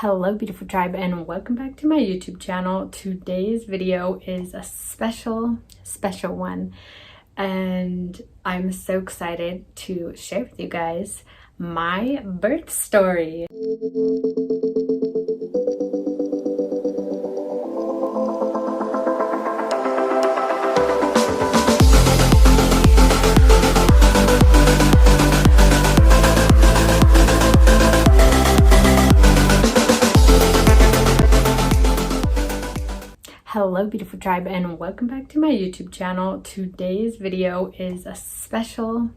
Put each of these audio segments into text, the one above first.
Hello beautiful tribe, and welcome back to my YouTube channel. Today's video is a special one, and I'm so excited to share with you guys my birth story. Hello beautiful tribe, and welcome back to my YouTube channel. Today's video is a special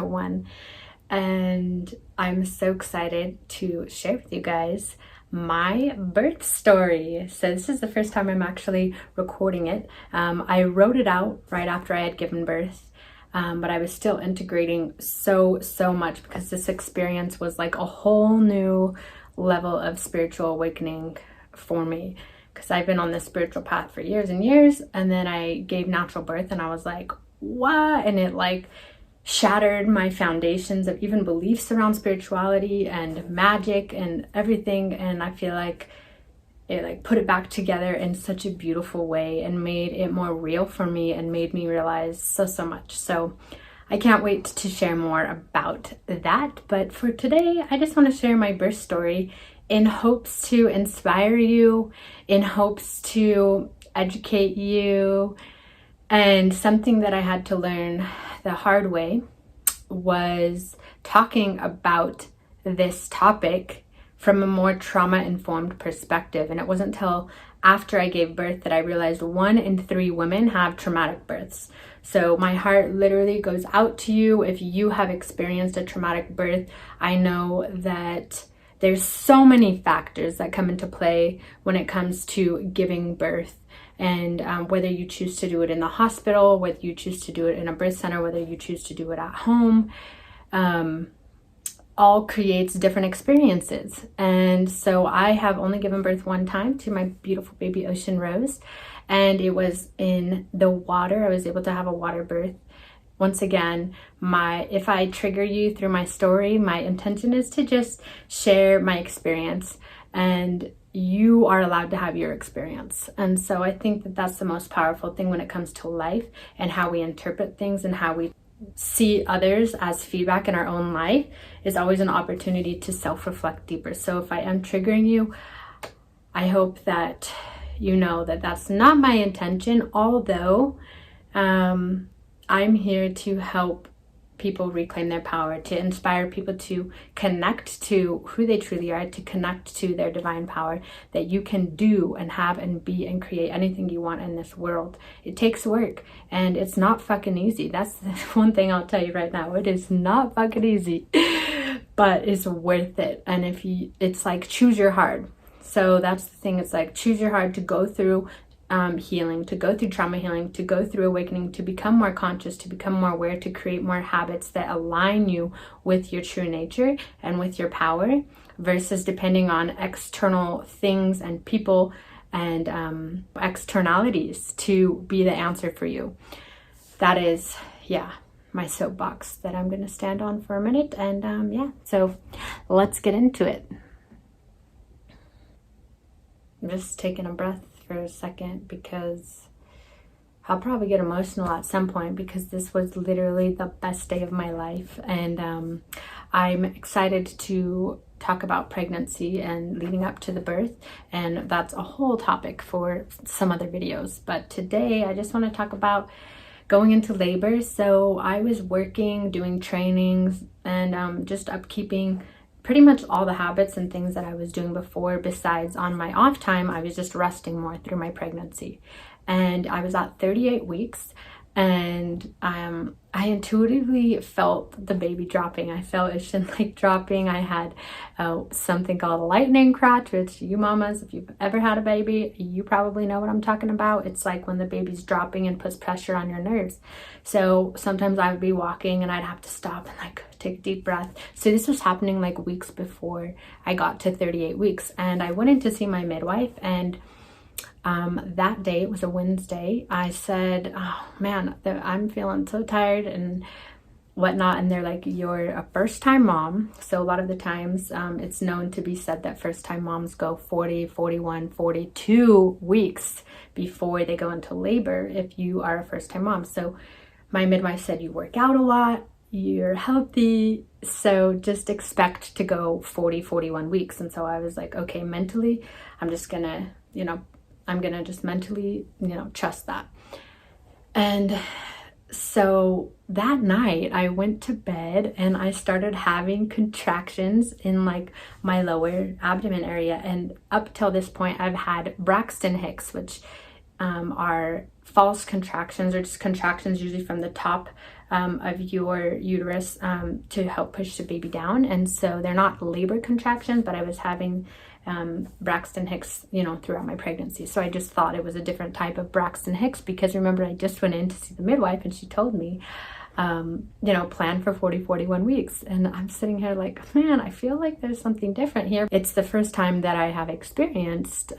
one, and I'm so excited to share with you guys my birth story. So this is the first time I'm actually recording it. I wrote it out right after I had given birth, but I was still integrating so much because this experience was like a whole new level of spiritual awakening for me. Because I've been on this spiritual path for years and years, and then I gave natural birth and I was like, what? And it like shattered my foundations of even beliefs around spirituality and magic and everything. And I feel like it like put it back together in such a beautiful way and made it more real for me and made me realize so much. So I can't wait to share more about that. But for today, I just want to share my birth story in hopes to inspire you, in hopes to educate you. And something that I had to learn the hard way was talking about this topic from a more trauma-informed perspective. And it wasn't until after I gave birth that I realized 1 in 3 women have traumatic births. So my heart literally goes out to you if you have experienced a traumatic birth. I know that there's so many factors that come into play when it comes to giving birth, and whether you choose to do it in the hospital, whether you choose to do it in a birth center, whether you choose to do it at home, all creates different experiences. And so I have only given birth 1 time to my beautiful baby Ocean Rose, and it was in the water. I was able to have a water birth. Once again, if I trigger you through my story, my intention is to just share my experience, and you are allowed to have your experience. And so I think that that's the most powerful thing when it comes to life and how we interpret things and how we see others as feedback in our own life is always an opportunity to self-reflect deeper. So if I am triggering you, I hope that you know that that's not my intention, although I'm here to help people reclaim their power, to inspire people to connect to who they truly are, to connect to their divine power, that you can do and have and be and create anything you want in this world. It takes work, and it's not fucking easy. That's one thing I'll tell you right now. It is not fucking easy, but it's worth it. And it's like choose your hard. So that's the thing. It's like choose your hard to go through healing, to go through trauma healing, to go through awakening, to become more conscious, to become more aware, to create more habits that align you with your true nature and with your power, versus depending on external things and people and externalities to be the answer for you. That is, my soapbox that I'm going to stand on for a minute. And so let's get into it. I'm just taking a breath for a second because I'll probably get emotional at some point, because this was literally the best day of my life. And I'm excited to talk about pregnancy and leading up to the birth, and that's a whole topic for some other videos. But today I just want to talk about going into labor. So I was working, doing trainings, and just upkeeping pretty much all the habits and things that I was doing before. Besides, on my off time, I was just resting more through my pregnancy. And I was at 38 weeks, and I intuitively felt the baby dropping. I felt Ocean like dropping. I had something called a lightning crotch, which you mamas, if you've ever had a baby, you probably know what I'm talking about. It's like when the baby's dropping and puts pressure on your nerves. So sometimes I would be walking and I'd have to stop and like take a deep breath. So this was happening like weeks before I got to 38 weeks. And I went in to see my midwife, and that day, it was a Wednesday, I said, oh man, I'm feeling so tired, and whatnot, and they're like, you're a first-time mom. So a lot of the times it's known to be said that first-time moms go 40, 41, 42 weeks before they go into labor if you are a first-time mom. So my midwife said, you work out a lot, you're healthy, so just expect to go 40, 41 weeks. And so I was like, okay, mentally, I'm just gonna, I'm gonna just mentally, trust that. And so that night I went to bed and I started having contractions in like my lower abdomen area. And up till this point, I've had Braxton Hicks, which are false contractions, or just contractions usually from the top of your uterus to help push the baby down. And so they're not labor contractions, but I was having Braxton Hicks, throughout my pregnancy. So I just thought it was a different type of Braxton Hicks, because remember, I just went in to see the midwife and she told me, plan for 40, 41 weeks. And I'm sitting here like, man, I feel like there's something different here. It's the first time that I have experienced,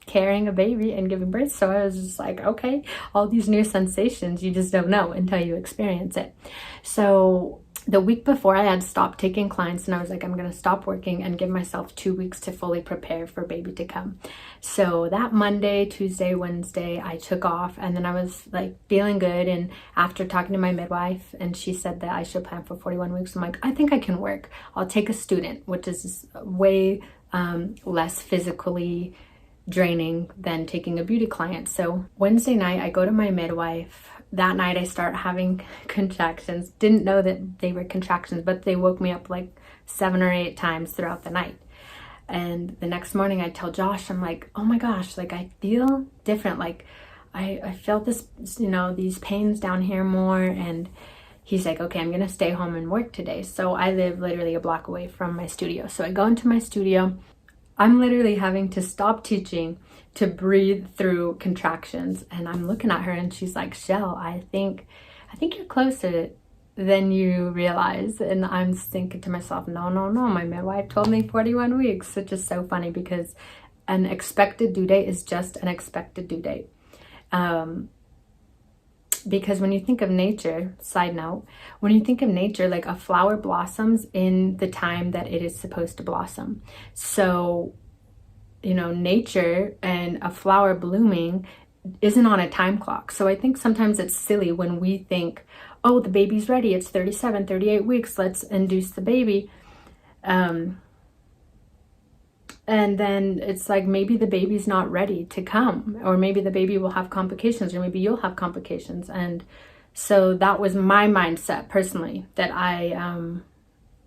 carrying a baby and giving birth. So I was just like, okay, all these new sensations, you just don't know until you experience it. So the week before, I had stopped taking clients and I was like, I'm going to stop working and give myself 2 weeks to fully prepare for baby to come. So that Monday, Tuesday, Wednesday, I took off, and then I was like feeling good. And after talking to my midwife, and she said that I should plan for 41 weeks, I'm like, I think I can work. I'll take a student, which is way less physically draining than taking a beauty client. So Wednesday night, I go to my midwife. That night I start having contractions. Didn't know that they were contractions, but they woke me up like 7 or 8 times throughout the night. And the next morning I tell Josh, I'm like, oh my gosh, like I feel different. Like I felt this, these pains down here more. And he's like, okay, I'm going to stay home and work today. So I live literally a block away from my studio. So I go into my studio. I'm literally having to stop teaching to breathe through contractions. And I'm looking at her and she's like, Shell, I think you're closer than you realize. And I'm thinking to myself, no, my midwife told me 41 weeks, which is so funny because an expected due date is just an expected due date. Because when you think of nature, side note, when you think of nature, like a flower blossoms in the time that it is supposed to blossom. So, nature and a flower blooming isn't on a time clock. So I think sometimes it's silly when we think, oh, the baby's ready. It's 37, 38 weeks. Let's induce the baby. And then it's like, maybe the baby's not ready to come, or maybe the baby will have complications, or maybe you'll have complications. And so that was my mindset personally, that I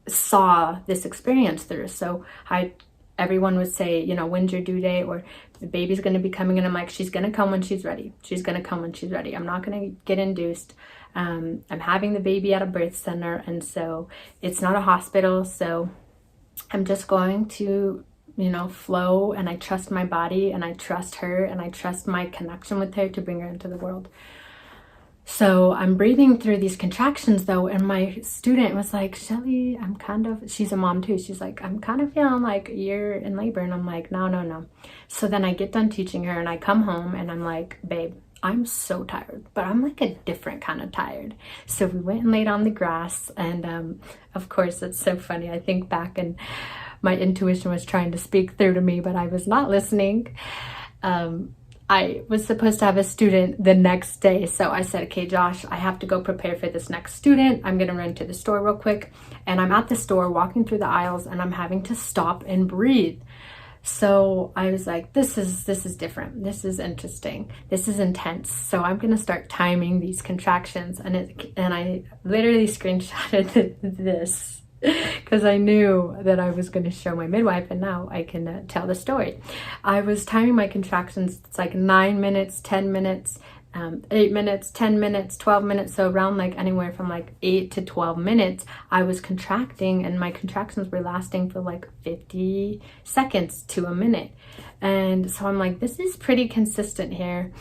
saw this experience through. So everyone would say, when's your due date, or the baby's going to be coming. And I'm like, she's going to come when she's ready. She's going to come when she's ready. I'm not going to get induced. I'm having the baby at a birth center. And so it's not a hospital. So I'm just going to, flow, and I trust my body, and I trust her, and I trust my connection with her to bring her into the world. So I'm breathing through these contractions though, and my student was like, Shelly, she's a mom too. She's like, I'm kind of feeling like you're in labor. And I'm like, no. So then I get done teaching her and I come home and I'm like, babe, I'm so tired, but I'm like a different kind of tired. So we went and laid on the grass, and of course, it's so funny. I think back and my intuition was trying to speak through to me, but I was not listening. I was supposed to have a student the next day. So I said, okay, Josh, I have to go prepare for this next student. I'm going to run to the store real quick. And I'm at the store walking through the aisles, and I'm having to stop and breathe. So I was like, this is different. This is interesting. This is intense. So I'm going to start timing these contractions. And I literally screenshotted this because I knew that I was going to show my midwife, and now I can tell the story. I was timing my contractions. It's like 9 minutes, 10 minutes, 8 minutes, 10 minutes, 12 minutes. So around like anywhere from like 8 to 12 minutes, I was contracting, and my contractions were lasting for like 50 seconds to a minute. And so I'm like, this is pretty consistent here.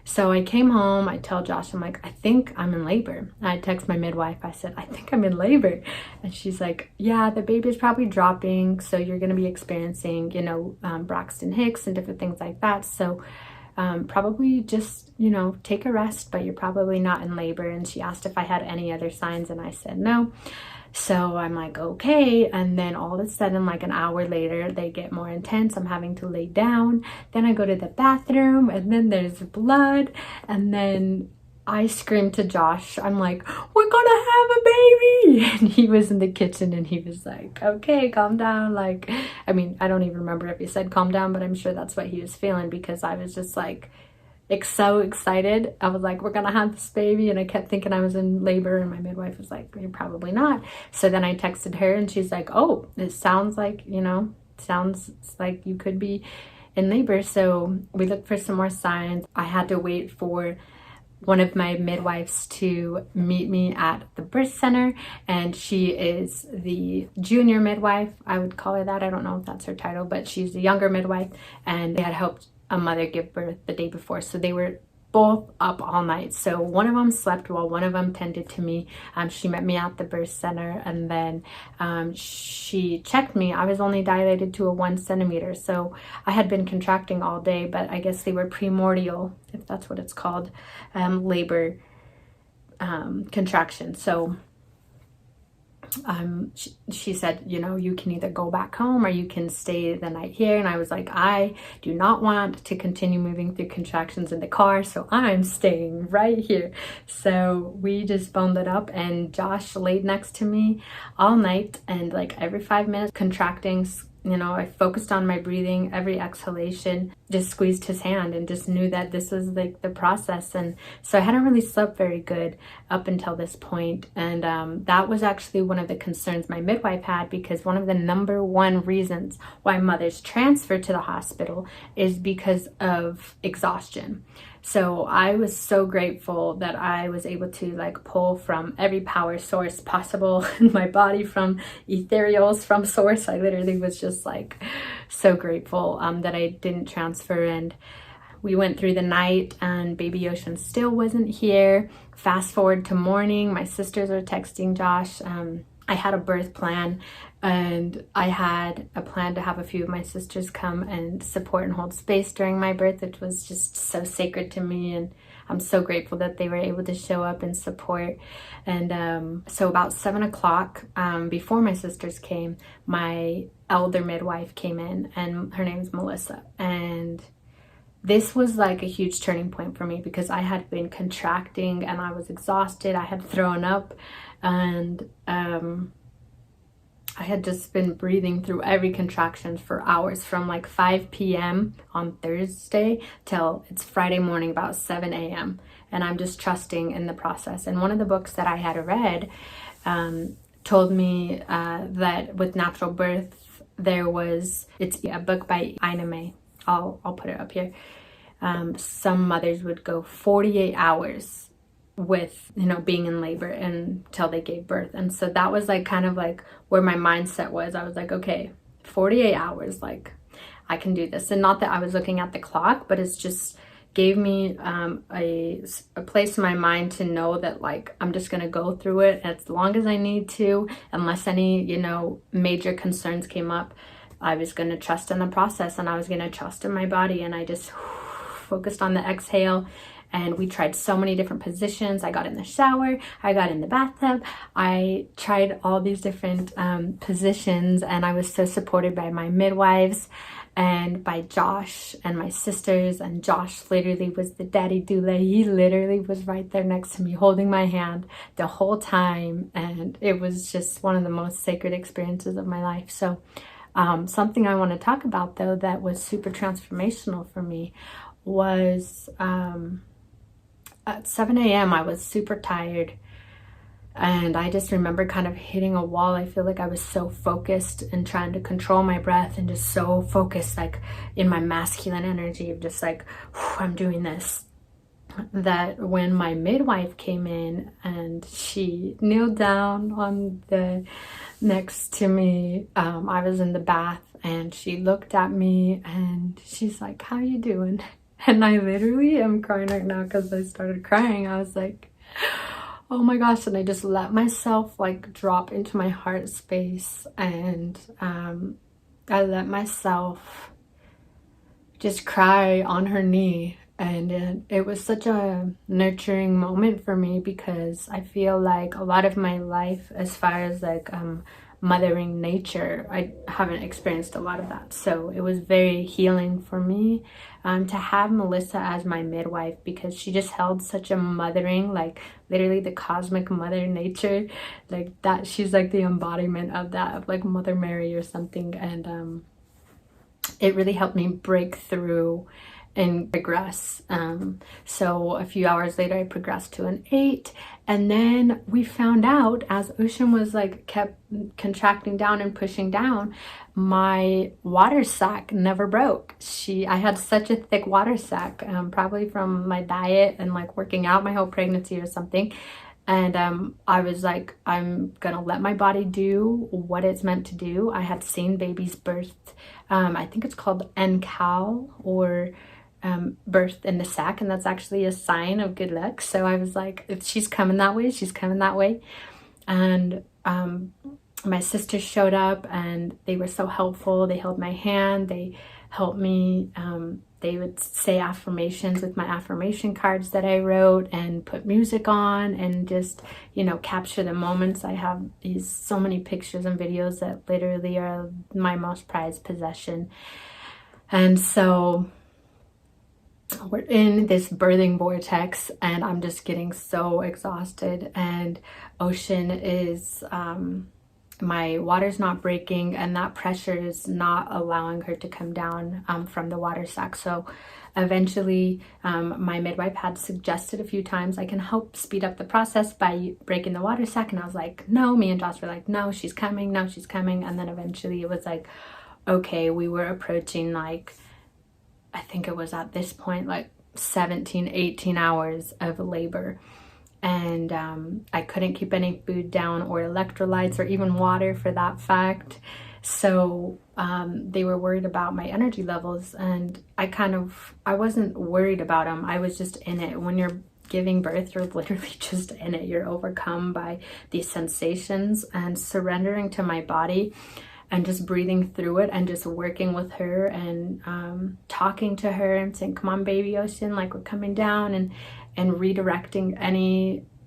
So I came home, I tell Josh, I'm like, I think I'm in labor. I text my midwife, I said, I think I'm in labor. And she's like, yeah, the baby's probably dropping. So you're going to be experiencing, Braxton Hicks and different things like that. So probably just, you know, take a rest, but you're probably not in labor. And she asked if I had any other signs, and I said no. So I'm like, okay. And then all of a sudden, like an hour later, they get more intense. I'm having to lay down. Then I go to the bathroom, and then there's blood. And then I screamed to Josh. I'm like, we're gonna have a baby. And he was in the kitchen, and he was like, okay, calm down. Like, I mean, I don't even remember if he said calm down, but I'm sure that's what he was feeling, because I was just like so excited. I was like, we're gonna have this baby, and I kept thinking I was in labor, and my midwife was like, you're probably not. So then I texted her, and she's like, oh, it sounds like, you know, sounds like you could be in labor. So we looked for some more signs. I had to wait for one of my midwives to meet me at the birth center, and she is the junior midwife, I would call her that. I don't know if that's her title, but she's the younger midwife, and they had helped a mother give birth the day before, so they were both up all night. So one of them slept while one of them tended to me. She met me at the birth center, and then she checked me. I was only dilated to a 1 centimeter, so I had been contracting all day, but I guess they were primordial, if that's what it's called, labor contractions. So she said, you know, you can either go back home or you can stay the night here. And I was like, I do not want to continue moving through contractions in the car, so I'm staying right here. So we just bundled up, and Josh laid next to me all night, and like every 5 minutes contracting, you know, I focused on my breathing, every exhalation, just squeezed his hand and just knew that this was like the process. And so I hadn't really slept very good up until this point. And that was actually one of the concerns my midwife had, because one of the #1 reasons why mothers transfer to the hospital is because of exhaustion. So I was so grateful that I was able to like pull from every power source possible in my body, from ethereals, from source. I literally was just like so grateful that I didn't transfer. And we went through the night, and baby Ocean still wasn't here. Fast forward to morning, my sisters are texting Josh. I had a birth plan, and I had a plan to have a few of my sisters come and support and hold space during my birth, which was just so sacred to me, and I'm so grateful that they were able to show up and support. And so about 7 o'clock, before my sisters came, my elder midwife came in, and her name is Melisa. And this was like a huge turning point for me, because I had been contracting and I was exhausted. I had thrown up, and I had just been breathing through every contraction for hours, from like 5 p.m. on Thursday till it's Friday morning about 7 a.m. And I'm just trusting in the process. And one of the books that I had read told me that with natural birth, it's a book by Ina May. I'll put it up here. Some mothers would go 48 hours with, you know, being in labor until they gave birth. And so that was like kind of like where my mindset was. I was like, okay, 48 hours, like I can do this. And not that I was looking at the clock, but it's just gave me a place in my mind to know that like I'm just gonna go through it as long as I need to, unless any, you know, major concerns came up. I was gonna trust in the process, and I was gonna trust in my body. And I just focused on the exhale. And we tried so many different positions. I got in the shower, I got in the bathtub, I tried all these different positions, and I was so supported by my midwives and by Josh and my sisters. And Josh literally was the daddy doula. He literally was right there next to me, holding my hand the whole time. And it was just one of the most sacred experiences of my life. So something I want to talk about, though, that was super transformational for me was at 7 a.m. I was super tired, and I just remember kind of hitting a wall. I feel like I was so focused and trying to control my breath, and just so focused like in my masculine energy of just like, I'm doing this, that when my midwife came in and she kneeled down on the next to me, I was in the bath, and she looked at me and she's like, how you doing? And I literally am crying right now, because I started crying. I was like, oh my gosh. And I just let myself like drop into my heart space, and I let myself just cry on her knee. And it was such a nurturing moment for me, because I feel like a lot of my life, as far as like mothering nature, I haven't experienced a lot of that. So it was very healing for me to have Melisa as my midwife, because she just held such a mothering, like literally the cosmic mother nature, like that. She's like the embodiment of that, of like Mother Mary or something. And it really helped me break through and progress. So a few hours later I progressed to an 8, and then we found out, as Ocean was like kept contracting down and pushing down, my water sac never broke. I had such a thick water sac, probably from my diet and like working out my whole pregnancy or something. And I was like, I'm gonna let my body do what it's meant to do. I had seen babies birth, I think it's called NCAL, or birth in the sac, and that's actually a sign of good luck. So I was like, if she's coming that way, she's coming that way. And my sisters showed up, and they were so helpful. They held my hand, they helped me. They would say affirmations with my affirmation cards that I wrote, and put music on, and just, you know, capture the moments. I have so many pictures and videos that literally are my most prized possession. And so we're in this birthing vortex, and I'm just getting so exhausted, and Ocean is my water's not breaking, and that pressure is not allowing her to come down from the water sac. So eventually my midwife had suggested a few times, I can help speed up the process by breaking the water sac, and I was like, no. Me and Josh were like, no, she's coming, no, she's coming. And then eventually it was like, okay, we were approaching, like, I think it was at this point like 17, 18 hours of labor. And I couldn't keep any food down, or electrolytes, or even water for that fact. So they were worried about my energy levels, and I wasn't worried about them. I was just in it. When you're giving birth, you're literally just in it. You're overcome by these sensations, and surrendering to my body, and just breathing through it, and just working with her, and talking to her and saying, come on, baby Ocean, like, we're coming down, and redirecting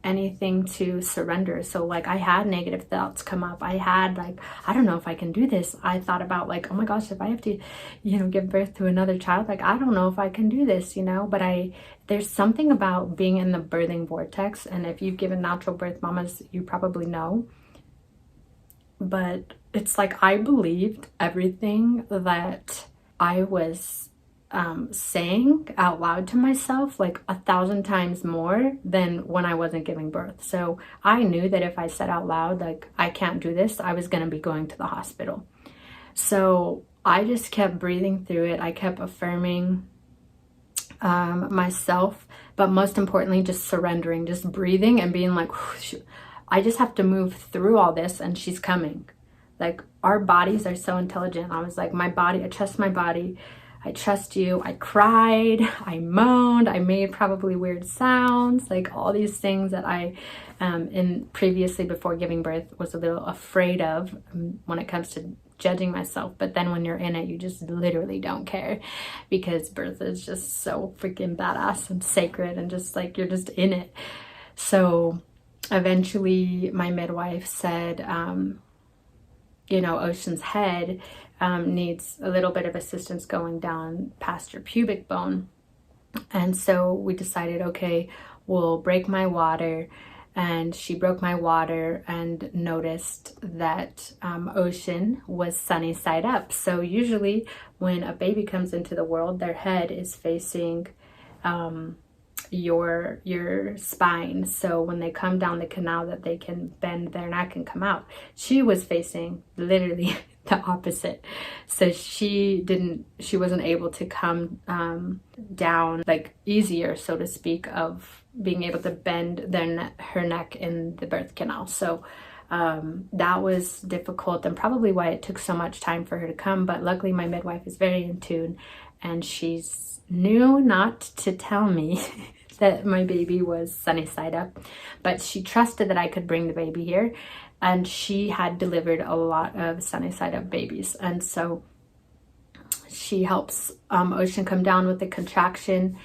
anything to surrender. So like, I had negative thoughts come up. I had like, I don't know if I can do this. I thought about like, oh my gosh, if I have to, you know, give birth to another child, like, I don't know if I can do this, you know. But there's something about being in the birthing vortex, and if you've given natural birth, mamas, you probably know. But it's like, I believed everything that I was saying out loud to myself, like 1,000 times more than when I wasn't giving birth. So I knew that if I said out loud, like, I can't do this, I was going to be going to the hospital. So I just kept breathing through it. I kept affirming myself, but most importantly, just surrendering, just breathing and being like, I just have to move through all this, and she's coming. Like, our bodies are so intelligent. I was like, my body, I trust my body. I trust you. I cried, I moaned, I made probably weird sounds, like all these things that I, previously before giving birth, was a little afraid of when it comes to judging myself. But then when you're in it, you just literally don't care, because birth is just so freaking badass and sacred, and just like, you're just in it. So eventually my midwife said, you know, Ocean's head needs a little bit of assistance going down past your pubic bone. And so we decided, okay, we'll break my water. And she broke my water and noticed that Ocean was sunny side up. So usually when a baby comes into the world, their head is facing your spine, so when they come down the canal, that they can bend their neck and come out. She was facing literally the opposite, so she wasn't able to come down like easier, so to speak, of being able to bend her neck in the birth canal. So that was difficult, and probably why it took so much time for her to come. But luckily my midwife is very in tune, and she's knew not to tell me that my baby was sunny side up, but she trusted that I could bring the baby here, and she had delivered a lot of sunny side up babies. And so she helps Ocean come down with the contraction,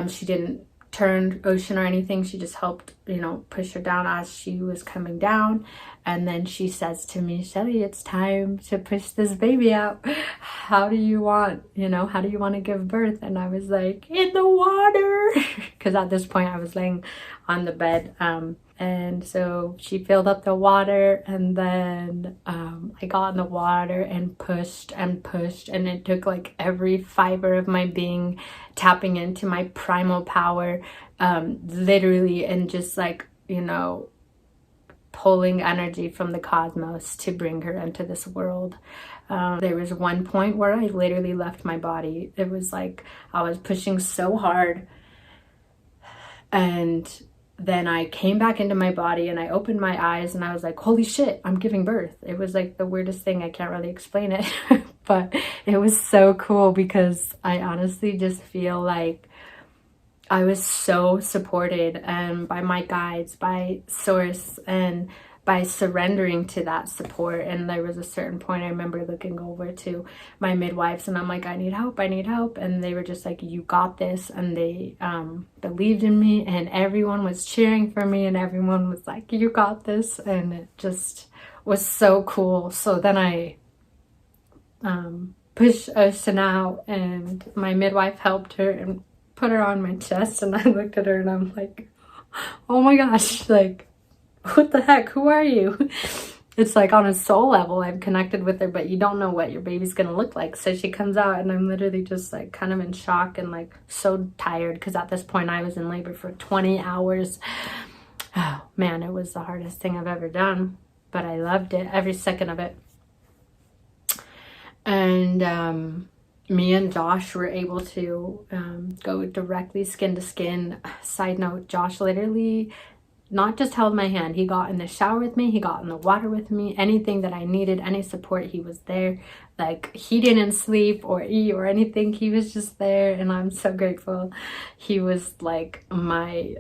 She didn't turn Ocean or anything. She just helped, you know, push her down as she was coming down. And then she says to me, Shelly, it's time to push this baby out. How do you want, you know, how do you want to give birth? And I was like, in the water. Because at this point I was laying on the bed. And so she filled up the water, and then I got in the water and pushed and pushed, and it took like every fiber of my being tapping into my primal power, literally, and just like, you know, pulling energy from the cosmos to bring her into this world. There was one point where I literally left my body. It was like I was pushing so hard, and then I came back into my body and I opened my eyes and I was like, holy shit, I'm giving birth. It was like the weirdest thing. I can't really explain it, but it was so cool because I honestly just feel like I was so supported by my guides, by Source, and by surrendering to that support. And there was a certain point I remember looking over to my midwives and I'm like, I need help, I need help. And they were just like, you got this. And they believed in me, and everyone was cheering for me, and everyone was like, you got this. And it just was so cool. So then I pushed Ocean out, and my midwife helped her and put her on my chest, and I looked at her and I'm like, oh my gosh, like, what the heck, who are you? It's like on a soul level I've connected with her, but you don't know what your baby's gonna look like. So she comes out and I'm literally just like kind of in shock and like so tired, because at this point I was in labor for 20 hours. Oh man, it was the hardest thing I've ever done, but I loved it, every second of it. And me and Josh were able to go directly skin to skin. Side note, Josh literally not just held my hand, he got in the shower with me, he got in the water with me, anything that I needed, any support, he was there. Like, he didn't sleep or eat or anything, he was just there, and I'm so grateful. He was like my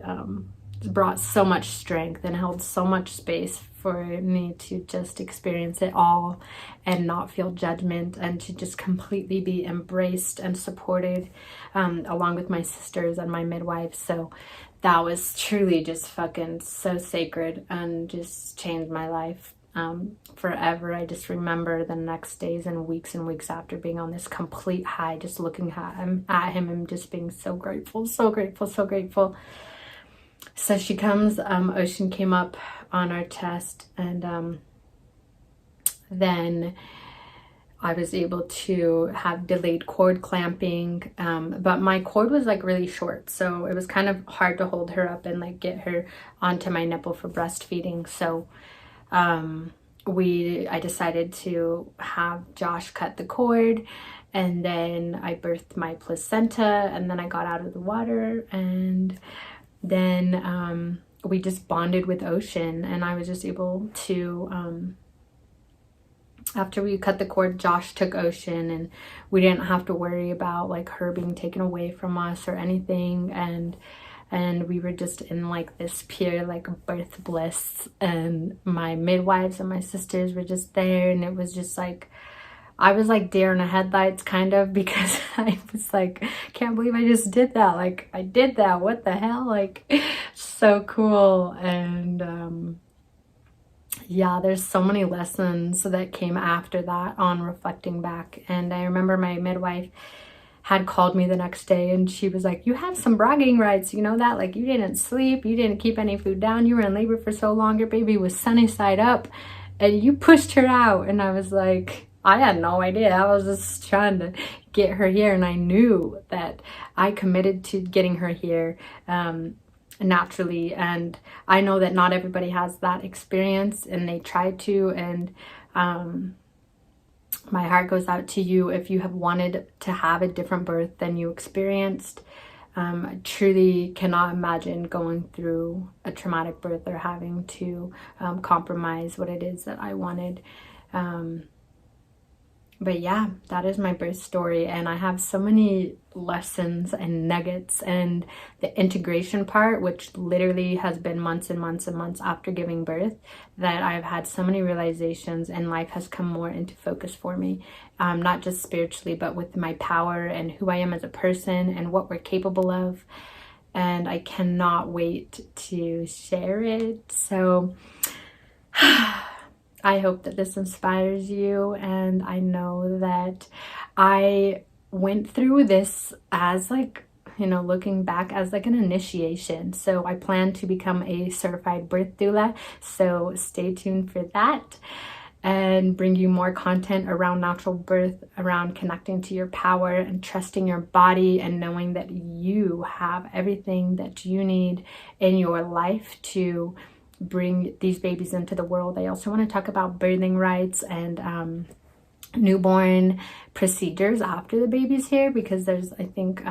brought so much strength and held so much space for me to just experience it all and not feel judgment, and to just completely be embraced and supported, along with my sisters and my midwives. So that was truly just fucking so sacred and just changed my life forever. I just remember the next days and weeks after being on this complete high, just looking at him and just being so grateful, so grateful, so grateful. So she comes, Ocean came up on our chest, and then I was able to have delayed cord clamping, but my cord was like really short, so it was kind of hard to hold her up and like get her onto my nipple for breastfeeding. So I decided to have Josh cut the cord, and then I birthed my placenta, and then I got out of the water, and then we just bonded with Ocean, and I was just able to after we cut the cord, Josh took Ocean, and we didn't have to worry about like her being taken away from us or anything, and we were just in like this pure like birth bliss, and my midwives and my sisters were just there, and it was just like I was like deer in the headlights kind of, because I was like, can't believe I just did that. Like, I did that, what the hell? Like, so cool. And yeah, there's so many lessons that came after that on reflecting back. And I remember my midwife had called me the next day, and she was like, you have some bragging rights, you know that? Like, you didn't sleep, you didn't keep any food down, you were in labor for so long, your baby was sunny side up, and you pushed her out. And I was like, I had no idea. I was just trying to get her here, and I knew that I committed to getting her here naturally. And I know that not everybody has that experience, and they try to, and my heart goes out to you if you have wanted to have a different birth than you experienced. I truly cannot imagine going through a traumatic birth or having to compromise what it is that I wanted. But yeah, that is my birth story, and I have so many lessons and nuggets, and the integration part, which literally has been months and months and months after giving birth, that I've had so many realizations, and life has come more into focus for me, not just spiritually, but with my power and who I am as a person and what we're capable of. And I cannot wait to share it. So I hope that this inspires you, and I know that I went through this as like, you know, looking back as like an initiation. So I plan to become a certified birth doula, so stay tuned for that, and bring you more content around natural birth, around connecting to your power and trusting your body and knowing that you have everything that you need in your life to bring these babies into the world. I also want to talk about birthing rights and newborn procedures after the baby's here, because there's, I think,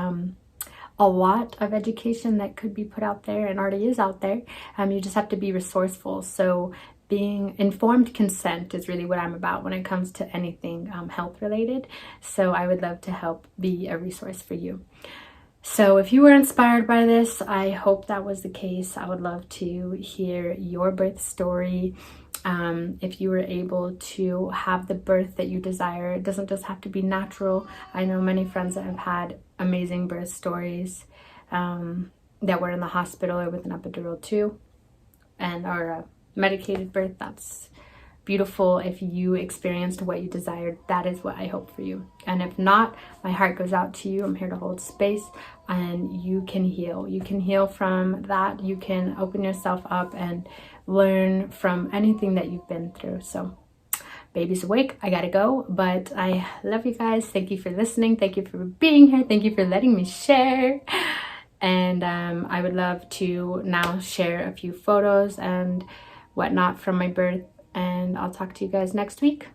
a lot of education that could be put out there and already is out there. You just have to be resourceful. So being informed consent is really what I'm about when it comes to anything health related. So I would love to help be a resource for you. So if you were inspired by this, I hope that was the case. I would love to hear your birth story. If you were able to have the birth that you desire, it doesn't just have to be natural. I know many friends that have had amazing birth stories that were in the hospital or with an epidural too, and or a medicated birth. That's beautiful. If you experienced what you desired, that is what I hope for you. And if not, my heart goes out to you. I'm here to hold space, and you can heal. You can heal from that. You can open yourself up and learn from anything that you've been through. So baby's awake, I gotta go, but I love you guys. Thank you for listening. Thank you for being here. Thank you for letting me share. And I would love to now share a few photos and whatnot from my birth, and I'll talk to you guys next week.